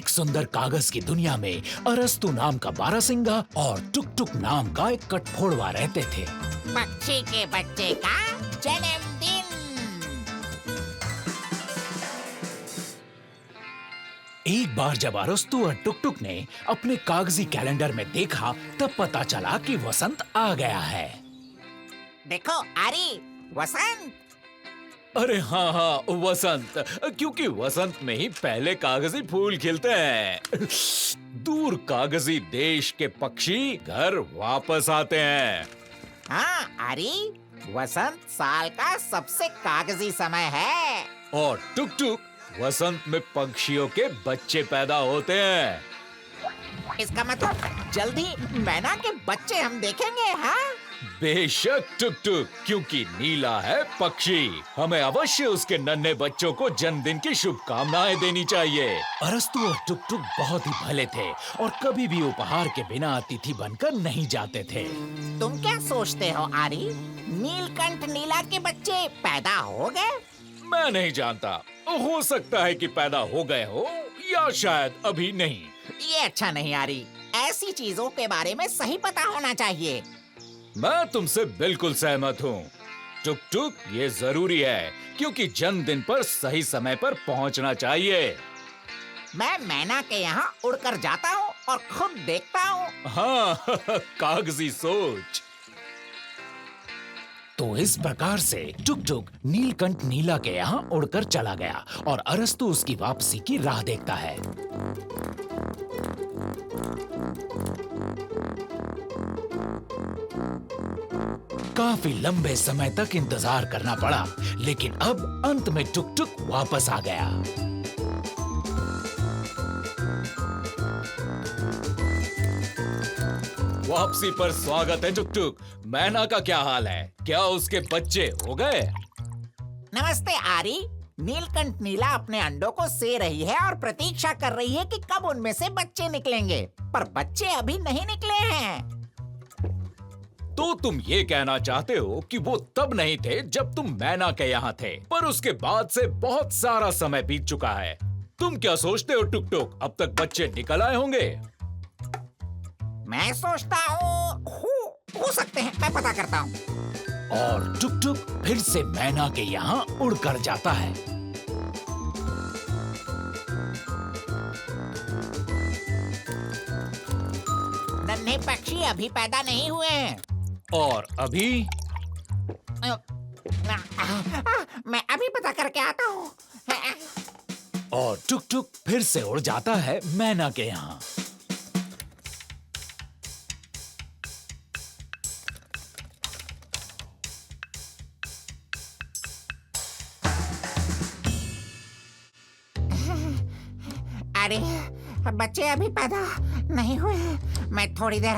एक सुंदर कागज की दुनिया में अरस्तु नाम का बारहसिंगा और टुक टुक नाम का एक कठफोड़वा रहते थे। पक्षी के बच्चे का जन्मदिन। एक बार जब अरस्तु और टुक टुक ने अपने कागजी कैलेंडर में देखा तब पता चला कि वसंत आ गया है। देखो आरी, वसंत। अरे हाँ हाँ वसंत, क्योंकि वसंत में ही पहले कागजी फूल खिलते हैं। दूर कागजी देश के पक्षी घर वापस आते हैं। हाँ आरी, वसंत साल का सबसे कागजी समय है। और टुक टुक, वसंत में पक्षियों के बच्चे पैदा होते हैं। इसका मतलब जल्दी मैना के बच्चे हम देखेंगे। हाँ बेशक टुक टुक, क्योंकि नीला है पक्षी, हमें अवश्य उसके नन्हे बच्चों को जन्मदिन की शुभकामनाएं देनी चाहिए। अरस्तु और टुक टुक बहुत ही भले थे और कभी भी उपहार के बिना अतिथि बनकर नहीं जाते थे। तुम क्या सोचते हो आरी, नीलकंठ नीला के बच्चे पैदा हो गए? मैं नहीं जानता, हो सकता है कि पैदा हो गए हो या शायद अभी नहीं। ये अच्छा नहीं आरी, ऐसी चीजों के बारे में सही पता होना चाहिए। मैं तुमसे बिल्कुल सहमत हूँ टुक टुक, ये जरूरी है क्योंकि जन्मदिन पर सही समय पर पहुँचना चाहिए। मैं मैना के यहाँ उड़कर जाता हूँ और खुद देखता हूँ। हाँ कागजी सोच। तो इस प्रकार से टुक टुक नीलकंठ नीला के यहाँ उड़कर चला गया और अरस्तु उसकी वापसी की राह देखता है। काफी लंबे समय तक इंतजार करना पड़ा, लेकिन अब अंत में टुक टुक वापस आ गया। वापसी पर स्वागत है टुक टुक। मैना का क्या हाल है? क्या उसके बच्चे हो गए? नमस्ते आरी। नीलकंठ नीला अपने अंडों को से रही है और प्रतीक्षा कर रही है कि कब उनमें से बच्चे निकलेंगे, पर बच्चे अभी नहीं निकले हैं। तो तुम ये कहना चाहते हो कि वो तब नहीं थे जब तुम मैना के यहाँ थे, पर उसके बाद से बहुत सारा समय बीत चुका है। तुम क्या सोचते हो टुक टुक, अब तक बच्चे निकल आए होंगे? मैं सोचता हूँ हो सकते हैं, मैं पता करता हूँ। और टुक टुक फिर से मैना के यहाँ उड़कर जाता है। नन्हे पक्षी अभी पैदा नहीं हुए हैं। और अभी? मैं अभी पता करके आता हूँ। और टुक टुक फिर से उड़ जाता है मैना के यहाँ। अरे बच्चे अभी पैदा नहीं हुए। मैं थोड़ी देर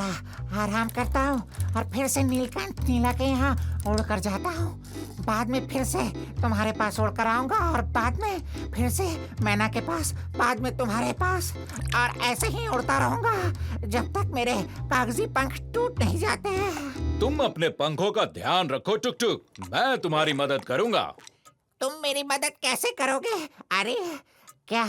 आराम करता हूँ और फिर से नीलकंठ नीला के यहाँ उड़कर जाता हूँ। बाद में फिर से तुम्हारे पास उड़कर आऊंगा और बाद में फिर से मैना के पास, बाद में तुम्हारे पास, और ऐसे ही उड़ता रहूंगा जब तक मेरे कागजी पंख टूट नहीं जाते हैं। तुम अपने पंखों का ध्यान रखो टुक टुक, मैं तुम्हारी मदद करूंगा। तुम मेरी मदद कैसे करोगे? अरे क्या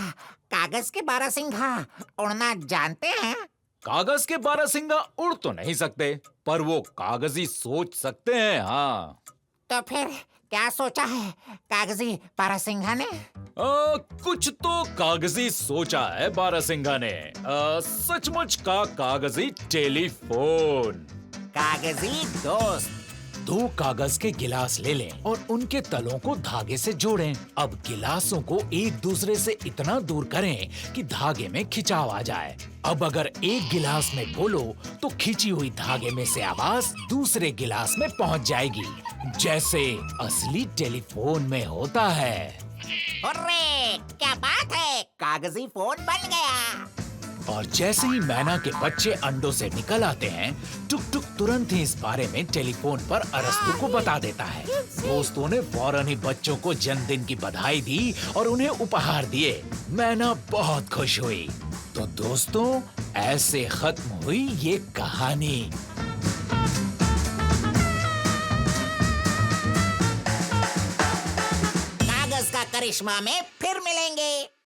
कागज के बारहसिंघा उड़ना जानते हैं? कागज के बारहसिंगा उड़ तो नहीं सकते, पर वो कागजी सोच सकते हैं। हाँ, तो फिर क्या सोचा है कागजी बारहसिंघा ने? कुछ तो कागजी सोचा है बारहसिंगा ने। सचमुच का कागजी टेलीफोन। कागजी दोस्त। 2 कागज के गिलास ले लें और उनके तलों को धागे से जोड़ें। अब गिलासों को एक दूसरे से इतना दूर करें कि धागे में खिंचाव आ जाए। अब अगर एक गिलास में बोलो तो खींची हुई धागे में से आवाज दूसरे गिलास में पहुंच जाएगी, जैसे असली टेलीफोन में होता है। हुर्रे! क्या बात है, कागजी फोन बन गया। और जैसे ही मैना के बच्चे अंडों से निकल आते हैं, टुक टुक तुरंत ही इस बारे में टेलीफोन पर अरस्तु को बता देता है। दोस्तों ने फौरन ही बच्चों को जन्मदिन की बधाई दी और उन्हें उपहार दिए। मैना बहुत खुश हुई। तो दोस्तों, ऐसे खत्म हुई ये कहानी। कागज का करिश्मा में